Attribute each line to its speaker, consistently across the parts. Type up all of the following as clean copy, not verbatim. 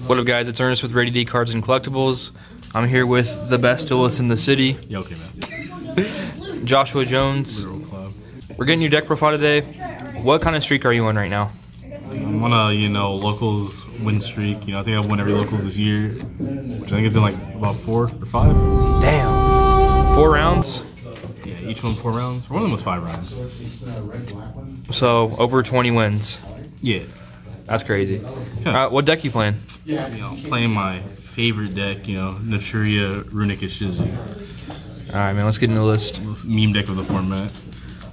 Speaker 1: What up, guys? It's Ernest with Ready D Cards and Collectibles. I'm here with the best duelist in the city.
Speaker 2: Yeah, okay, man.
Speaker 1: Joshua Jones. We're getting your deck profile today. What kind of streak are you on right now?
Speaker 2: I'm on a, locals win streak. I think I've won every locals this year, which I think it's been like about 4 or 5.
Speaker 1: Damn. 4 rounds?
Speaker 2: Yeah, each one 4 rounds. One of them was 5 rounds.
Speaker 1: So, over 20 wins.
Speaker 2: Yeah.
Speaker 1: That's crazy. What deck you playing?
Speaker 2: Playing my favorite deck, Naturia, Runick,
Speaker 1: Alright, man, let's get into the list.
Speaker 2: Meme deck of the format.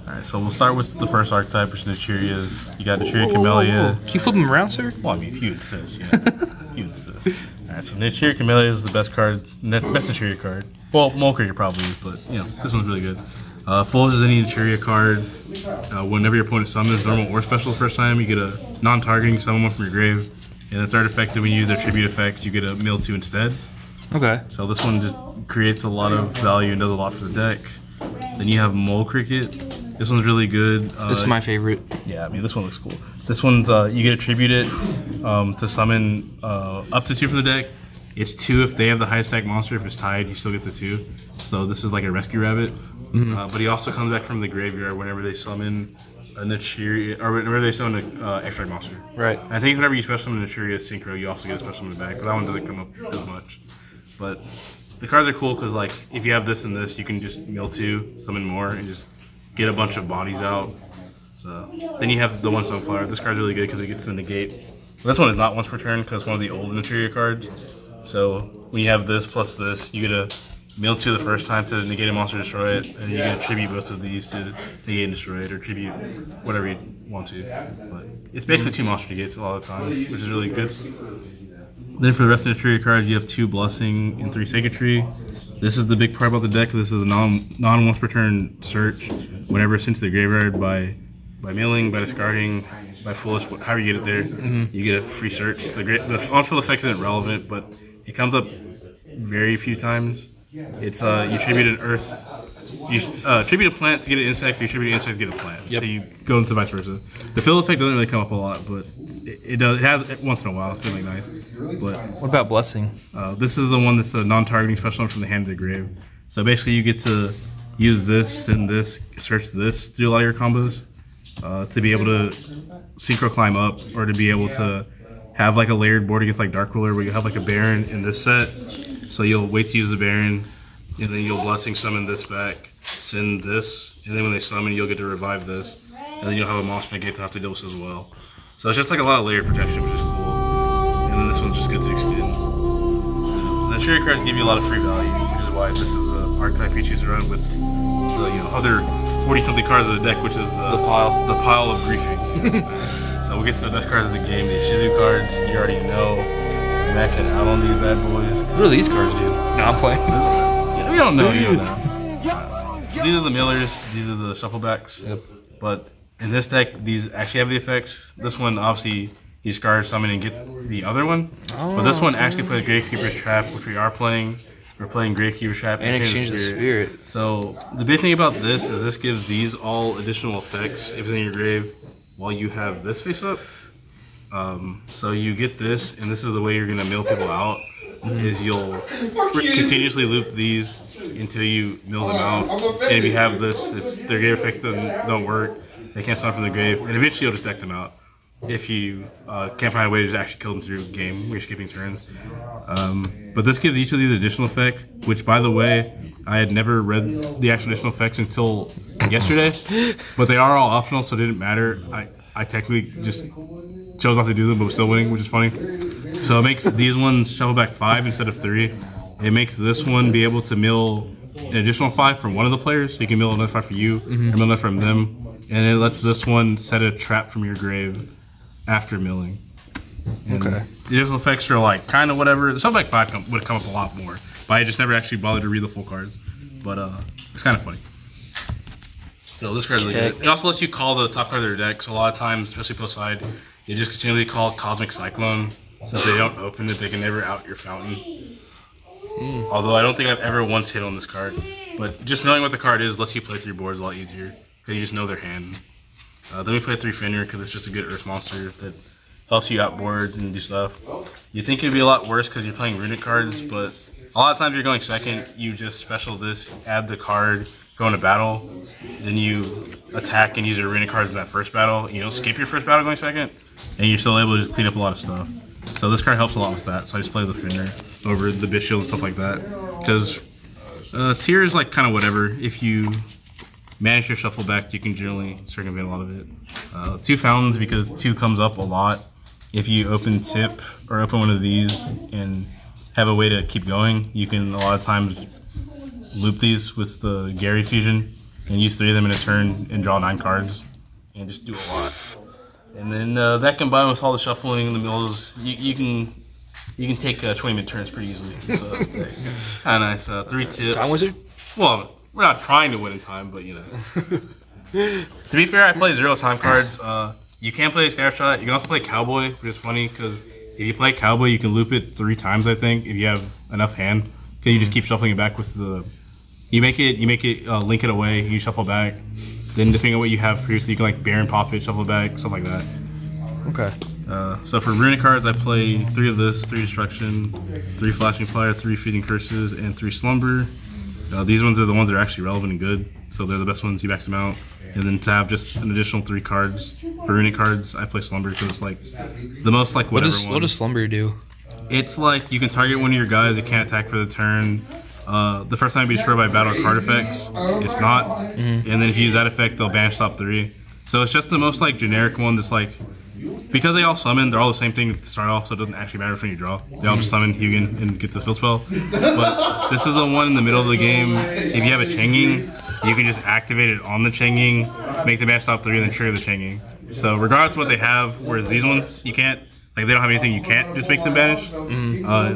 Speaker 2: Alright, so we'll start with the first archetype, which is Naturia's. You got Naturia Camellia.
Speaker 1: Can you flip them around, sir?
Speaker 2: Well, I mean, if you insist, you insist. Alright, so Naturia Camellia is the best card, best Naturia card. Well, Mulker probably, but, this one's really good. Full as any Naturia card. Whenever your opponent summons normal or special the first time, you get a non-targeting summon one from your grave. And the third effect, when you use their tribute effect, you get a mill 2 instead. Okay. So this one just creates a lot of value and does a lot for the deck. Then you have Mole Cricket. This one's really good.
Speaker 1: This is my favorite.
Speaker 2: Yeah, I mean, this one looks cool. This one's, you get attributed to summon up to 2 from the deck. It's 2 if they have the highest stack monster. If it's tied, you still get the 2. So this is like a rescue rabbit. But he also comes back from the graveyard whenever they summon a Naturia, or whenever they summon an extract monster. Right. And I think whenever you special summon a Naturia Synchro, you also get a special summon back, but that one doesn't come up as much. But the cards are cool because, like, if you have this and this, you can just mill 2, summon more, and just get a bunch of bodies out. So then you have the one Sunflower. This card's really good because it gets to negate. This one is not once per turn because it's one of the old Naturia cards. So when you have this plus this, you get a mill 2 the first time to negate a monster, destroy it, and you can attribute both of these to negate and destroy it, or tribute whatever you want to. But it's basically 2 monster negates a lot of times, which is really good. Then for the rest of the Naturia cards, you have 2 Blessing and 3 Sacred Tree. This is the big part about the deck. This is a non once per turn search. Whenever it's sent to the graveyard by milling, by discarding, by foolish, however you get it there, you get a free search. The on-field effect isn't relevant, but it comes up very few times. It's you tribute an earth, you tribute a plant to get an insect, you tribute an insect to get a plant. Yep. So you go into vice versa. The fill effect doesn't really come up a lot, but it does. It has it once in a while. It's really nice. But
Speaker 1: what about Blessing?
Speaker 2: This is the one that's a non-targeting special one from the hand to the grave. So basically, you get to use this and this, search this to do a lot of your combos, to be able to synchro climb up, or to be able to have like a layered board against like Dark Ruler, where you have like a Baron in this set. So you'll wait to use the Baron, and then you'll Blessing summon this back, send this, and then when they summon, you'll get to revive this, and then you'll have a monster negate to have to deal with as well. So it's just like a lot of layered protection, which is cool. And then this one's just good to extend. So the Naturia cards give you a lot of free value, which is why this is the archetype you choose to run with the other 40-something cards of the deck, which is the pile of griefing. So we'll get to the best cards of the game, the Ishizu cards. You already know. Maxing out on these bad boys.
Speaker 1: What do these cards do? No, I'm playing.
Speaker 2: We don't know. You don't know. These are the millers. These are the shufflebacks. Yep. But in this deck, these actually have the effects. This one, obviously, you discard, summon, and get the other one. Oh, but this one actually plays Gravekeeper's Trap, which we are playing. We're playing Gravekeeper's Trap
Speaker 1: and Exchange the Spirit.
Speaker 2: So the big thing about this is this gives these all additional effects if it's in your grave while you have this face up. So you get this, and this is the way you're gonna mill people out. Is you'll continuously loop these until you mill them out. And if you have this, their grave effects don't work. They can't summon from the grave, and eventually you'll just deck them out. If you can't find a way to just actually kill them through game, when you're skipping turns. But this gives each of these additional effect, which, by the way, I had never read the actual additional effects until yesterday. But they are all optional, so it didn't matter. I technically just chose not to do them, but was still winning, which is funny. So it makes these ones shuffle back 5 instead of 3. It makes this one be able to mill an additional 5 from one of the players, so you can mill another 5 for you, or mill another from them. And it lets this one set a trap from your grave after milling. And the additional effects are like kind of whatever. The shuffle back 5 would come up a lot more, but I just never actually bothered to read the full cards. But it's kind of funny. So this card's really good. It also lets you call the top card of their deck. So a lot of times, especially post side, you just continually call Cosmic Cyclone. So if they don't open it, they can never out your Fountain. Although I don't think I've ever once hit on this card. But just knowing what the card is lets you play through boards a lot easier. Because you just know their hand. Then we play 3 Fenrir because it's just a good Earth monster that helps you outboards and do stuff. You think it'd be a lot worse because you're playing Runick cards, but a lot of times you're going second, you just special this, add the card, go into battle, then you attack and use your Runick cards in that first battle. You don't skip your first battle going second, and you're still able to just clean up a lot of stuff. So this card helps a lot with that, so I just play the Fender over the Bitch Shield and stuff like that. Because tier is like kind of whatever. If you manage your shuffle back, you can generally circumvent a lot of it. 2 fountains because 2 comes up a lot. If you open tip or open one of these and have a way to keep going, you can a lot of times loop these with the Gary fusion and use 3 of them in a turn and draw 9 cards and just do a lot. And then that combined with all the shuffling in the mills, you can take 20 mid turns pretty easily. So that's kind of nice. 3 tips.
Speaker 1: Time Wizard?
Speaker 2: Well, we're not trying to win in time, but you know. To be fair, I play 0 time cards. You can play Scatter Shot. You can also play Cowboy, which is funny because if you play Cowboy, you can loop it 3 times. I think if you have enough hand, because you just keep shuffling it back with the. You make it link it away. You shuffle back. Then depending on what you have previously, you can like Baron pop it, shuffle back, stuff like that.
Speaker 1: Okay.
Speaker 2: So for Runick cards, I play 3 of this, 3 Destruction, 3 Flashing Fire, 3 Feeding Curses, and 3 Slumber. These ones are the ones that are actually relevant and good, so they're the best ones. You max them out. And then to have just an additional 3 cards for Runick cards, I play Slumber because it's like the most like whatever one.
Speaker 1: What does Slumber do?
Speaker 2: It's like you can target one of your guys that can't attack for the turn. The first time it be destroyed by battle card effects, it's not. And then if you use that effect, they'll banish top 3. So it's just the most like generic one that's like, because they all summon, they're all the same thing to start off, so it doesn't actually matter when you draw. They all just summon Hugin and get the field spell. But this is the one in the middle of the game. If you have a Changing, you can just activate it on the Changing, make the banish top 3, and then trigger the Changing. So regardless of what they have, whereas these ones, you can't. Like, they don't have anything you can't just make them banish.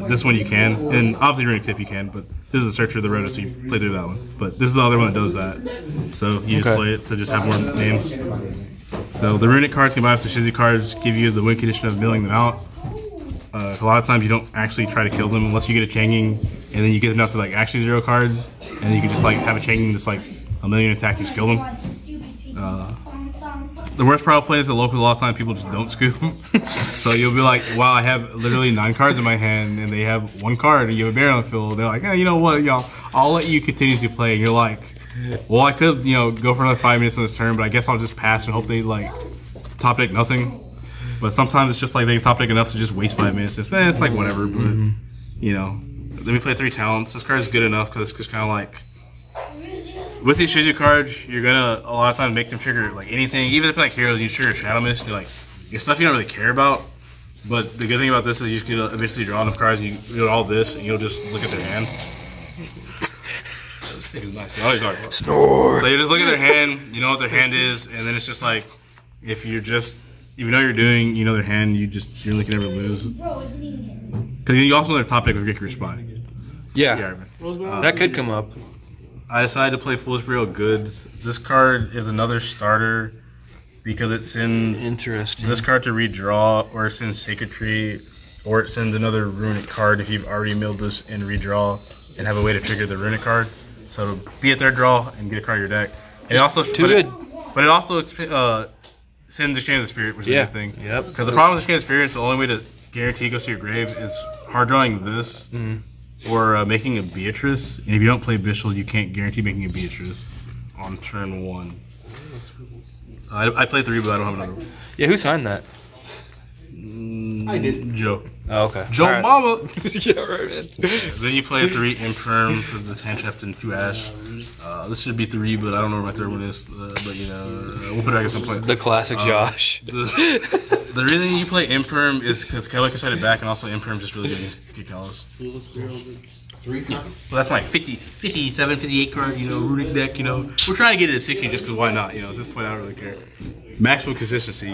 Speaker 2: This one you can. And obviously Runick Tip you can, but this is the Searcher of the Roto, so you play through that one. But this is the other one that does that. So you just play it to just have more names. So the Runick cards combined with the Shizzy cards give you the win condition of milling them out. A lot of times you don't actually try to kill them unless you get a Changing, and then you get them down to like actually 0 cards, and then you can just like have a Changing that's like a million attack, you just kill them. The worst part of playing is at local, a lot of times people just don't scoop. So you'll be like, wow, I have literally 9 cards in my hand, and they have 1 card, and you have a Baron on the field. They're like, hey, you know what, y'all, I'll let you continue to play. And you're like, well, I could, go for another 5 minutes on this turn, but I guess I'll just pass and hope they, like, top deck nothing. But sometimes it's just like they top deck enough to just waste 5 minutes. It's like whatever, but, let me play 3 talents. This card's good enough because it's just kind of like, with these Shizzy cards, you're gonna a lot of times make them trigger like anything. Even if like heroes, you trigger Shadow Mist. You're like, it's stuff you don't really care about. But the good thing about this is you just get to eventually draw enough cards, and you do all this, and you'll just look at their hand. This thing is nice. Snore. So you just look at their hand, you know what their hand is, and then it's just like, if you know what you're doing, you know their hand, you're looking never lose. Because you also know their top deck with Ricky Spy.
Speaker 1: Yeah. That could come up.
Speaker 2: I decided to play Foolish Burial Goods. This card is another starter because it sends this card to redraw, or it sends Sacred Tree, or it sends another Runick card if you've already milled this and redraw and have a way to trigger the Runick card. So it'll be at their draw and get a card of your deck. And it also but it also sends Exchange of the Spirit, which is a good thing.
Speaker 1: Yep.
Speaker 2: Because the problem with Exchange of the Spirit is the only way to guarantee it goes to your grave is hard drawing this. Or making a Beatrice, and if you don't play Bishop, you can't guarantee making a Beatrice on turn 1. I play 3, but I don't have another one.
Speaker 1: Yeah, who signed that?
Speaker 3: I did.
Speaker 2: Joe.
Speaker 1: Oh, okay.
Speaker 2: Joe
Speaker 1: right.
Speaker 2: Mama!
Speaker 1: Yeah, right, man.
Speaker 2: Then you play 3 Imperm for the Handcraft and 2 Ash. This should be 3, but I don't know where my 3rd one is. But we'll put it at some point.
Speaker 1: The classic Josh.
Speaker 2: The reason you play Imperm is because Kelly can set it back, and also Imperm just really good against Kikalas.
Speaker 3: 3 times?
Speaker 2: Well, that's my 57, 58 card, Runick deck, We're trying to get it at 60 just because why not, At this point, I don't really care. Maximum consistency,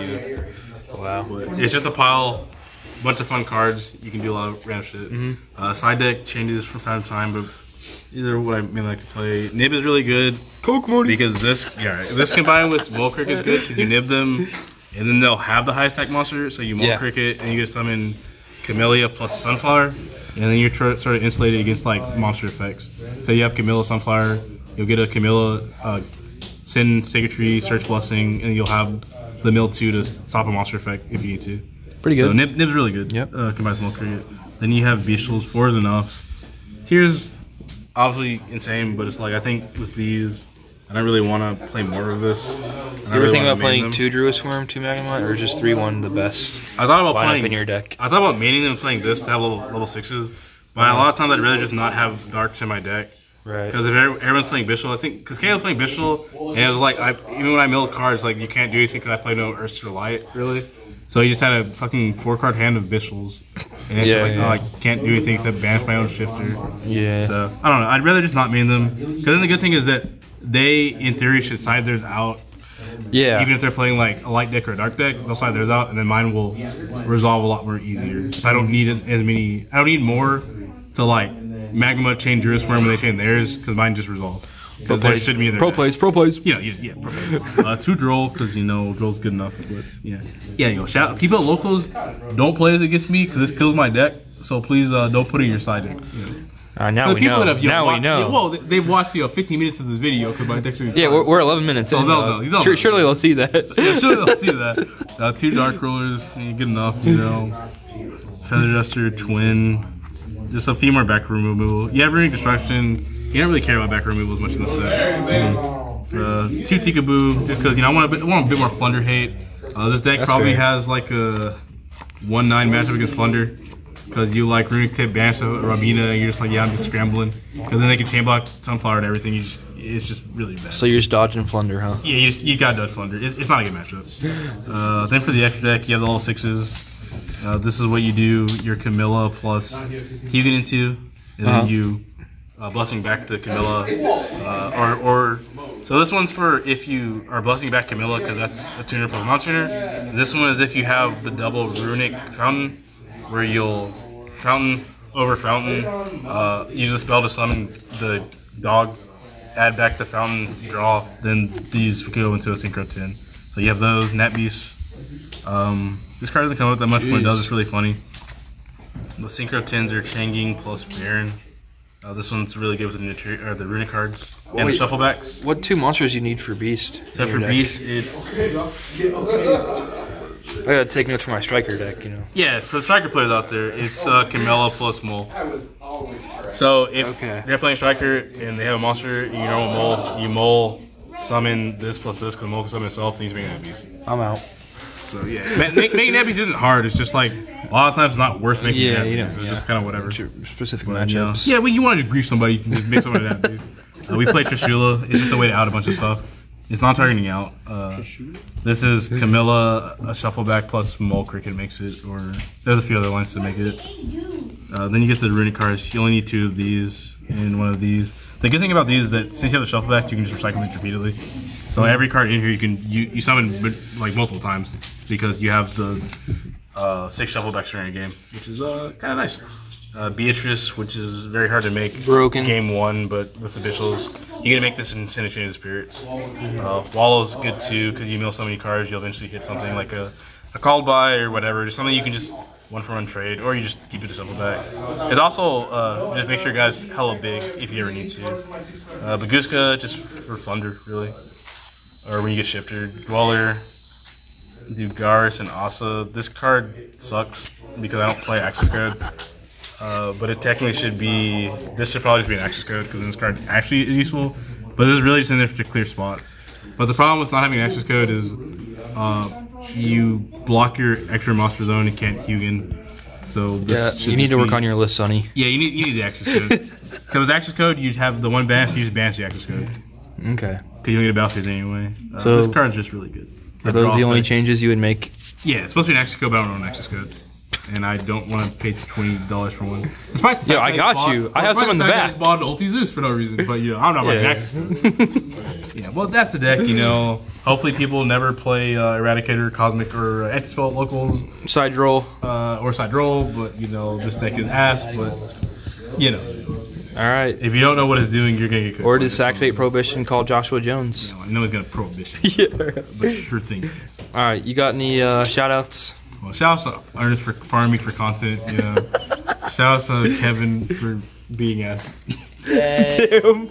Speaker 1: Wow.
Speaker 2: But it's just a pile, bunch of fun cards. You can do a lot of random shit. Side deck changes from time to time, but these are what I mainly like to play. Nib is really good.
Speaker 1: Coke money.
Speaker 2: Because this combined with Molcrick is good because you nib them, and then they'll have the highest attack monster, so you Molcrick it, and you get to summon Camellia plus Sunflower. And then you're sort of insulated against like monster effects. So you have Camilla Sunflower, you'll get a Camilla, send Sacred Tree, Search Blessing, and you'll have the mill 2 to stop a monster effect if you need to.
Speaker 1: Pretty good.
Speaker 2: So Nib's really good.
Speaker 1: Yep.
Speaker 2: Combined small cricket. Then you have Beastals. 4 is enough. Tier's obviously insane, but it's like I think with these, I don't really want to play more of this.
Speaker 1: You ever think about playing 2 Druid Swarm, 2 Magnemite, or just 3-1 the best?
Speaker 2: I thought about
Speaker 1: playing
Speaker 2: playing
Speaker 1: in your deck.
Speaker 2: I thought about maining them and playing this to have level 6s, but a lot of times I'd rather just not have darks in my deck.
Speaker 1: Right.
Speaker 2: Because if everyone's playing Bishal, I think because Kayla's playing Bishal, and it was like even when I milled cards, like you can't do anything because I play no Earth or Light really. So he just had a fucking 4-card hand of Bishals, and it's just like, oh, I can't do anything except banish my own shifter.
Speaker 1: Yeah.
Speaker 2: So I don't know. I'd rather just not main them. Because then the good thing is that they, in theory, should side theirs out.
Speaker 1: Yeah.
Speaker 2: Even if they're playing like a light deck or a dark deck, they'll side theirs out, and then mine will resolve a lot more easier. So I don't need as many. I don't need more to like Magma chain Druid Swarm when they chain theirs, because mine just resolve.
Speaker 1: Pro plays.
Speaker 2: Shouldn't be in their
Speaker 1: Pro
Speaker 2: deck.
Speaker 1: plays. Pro plays.
Speaker 2: Yeah, pro plays. 2 Droll, because Droll's good enough. But yeah, shout people at locals, don't play as against me because this kills my deck. So please don't put it in your side deck.
Speaker 1: Now we know. Now we know.
Speaker 2: Well, they've watched 15 minutes of this video because my deck's
Speaker 1: we're 11 minutes in.
Speaker 2: They'll know.
Speaker 1: Surely they'll see that.
Speaker 2: Yeah, surely they'll see that. 2 Dark Rollers, good enough. Feather Duster, Twin, just a few more back removal. You have Runick Destruction. You don't really care about back removal as much in this deck. 2 Tikaboo, just because I want a bit more Flunder hate. This deck probably has like a 1-9 matchup against Flunder. Because you like Runick Tip, Banish Rabina, and you're just like, yeah, I'm just scrambling. Because then they can chain block Sunflower and everything. It's just really bad.
Speaker 1: So you're just dodging Flunder, huh?
Speaker 2: Yeah, you gotta dodge Flunder. It's not a good matchup. Then for the extra deck, you have the all 6s. This is what you do your Camilla plus Hugin into, and then you blessing back to Camilla. So this one's for if you are blessing back Camilla, because that's a tuner plus non-tuner. This one is if you have the double Runick Fountain, where you'll fountain over fountain, use a spell to summon the dog, add back the fountain, draw, then these go into a Synchro 10. So you have those, Nat Beast. This card doesn't come out that much, but it does, it's really funny. The Synchro 10s are Changing plus Baron. This one's really good with the Naturia, or the Runick cards, and the Shufflebacks.
Speaker 1: What 2 monsters you need for Beast?
Speaker 2: So for Beast, it's...
Speaker 1: I gotta take notes for my striker deck,
Speaker 2: Yeah, for the striker players out there, it's Camilla plus Mole. So if they're playing striker and they have a monster, you know, Mole, you Mole, summon this plus this, because Mole can summon itself, then he's making that beast.
Speaker 1: I'm out.
Speaker 2: So yeah, making that beast isn't hard. It's just like a lot of times it's not worth making that beast. It's just kind of whatever.
Speaker 1: Specific matchups.
Speaker 2: Yeah, when you want to just grief somebody, you can just make somebody that beast. We play Trishula. It's just a way to out a bunch of stuff. It's not targeting out. This is Camilla, a Shuffleback plus Mole Cricket makes it, or there's a few other lines to make it. Then you get the Runick cards. You only need 2 of these and 1 of these. The good thing about these is that since you have the Shuffleback, you can just recycle these repeatedly. So every card in here you summon like multiple times because you have the 6 Shufflebacks during a game, which is kind of nice. Beatrice, which is very hard to make game 1, but with the Bishals, you gotta make this in Chain of Spirits. Wallow's good too, because you mill so many cards, you'll eventually hit something like a Called By or whatever, just something you can just 1-for-1 trade, or you just keep it to Shuffleback. It's also, just make sure guys hella big if you ever need to. Baguska, just for Flunder, really. Or when you get Shifter. Dweller, do Garrus and Asa. This card sucks, because I don't play access code. But it technically should be, this should probably just be an access code because this card actually is useful, but this is really just in there to clear spots. But the problem with not having an access code is you block your extra monster zone and can't Hugin. So this
Speaker 1: you need to work on your list, Sonny.
Speaker 2: Yeah, you need the access code. If it was access code, you'd have the 1 banish, you just banish the access code.
Speaker 1: Okay. Because
Speaker 2: you don't get a Balthazar anyway. So this card's just really good.
Speaker 1: Are those the only changes you would make?
Speaker 2: Yeah, it's supposed to be an access code, but I don't know an access code. And I don't want to pay $20 for one. Despite the fact
Speaker 1: I got you. I have some in the back.
Speaker 2: I bought an Ulti Zeus for no reason, but I'm not buying access. Yeah, well, that's the deck. Hopefully people never play Eradicator, Cosmic, or Anti-Spell locals.
Speaker 1: Side roll.
Speaker 2: Or side roll, but this deck is ass. But
Speaker 1: All right.
Speaker 2: If you don't know what it's doing, you're gonna get cooked.
Speaker 1: Or disactivate Prohibition, call Joshua Jones.
Speaker 2: I know he's gonna Prohibition. But sure thing.
Speaker 1: All right, you got any shout outs?
Speaker 2: Well, shout out to Ernest for farming me for content. Shout out to Kevin for being ass.
Speaker 1: Tim.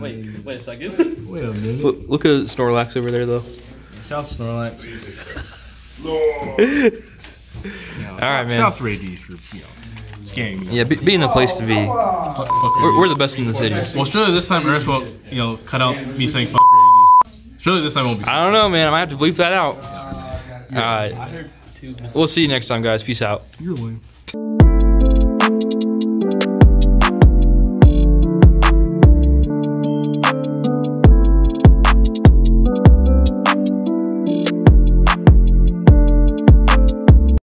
Speaker 4: Wait a second.
Speaker 2: Wait a minute.
Speaker 1: Look at Snorlax over there, though.
Speaker 2: Shout out to Snorlax. You know,
Speaker 1: All right, man.
Speaker 2: Shout out to Ray D's for scaring me.
Speaker 1: Yeah, being the place to be. We're the best in the city.
Speaker 2: Well, surely this time Earth won't, cut out me saying fuck Ray D. Surely this time won't be.
Speaker 1: I don't know, man. I might have to bleep that out. All right. We'll see you next time, guys. Peace out.
Speaker 2: You're lame.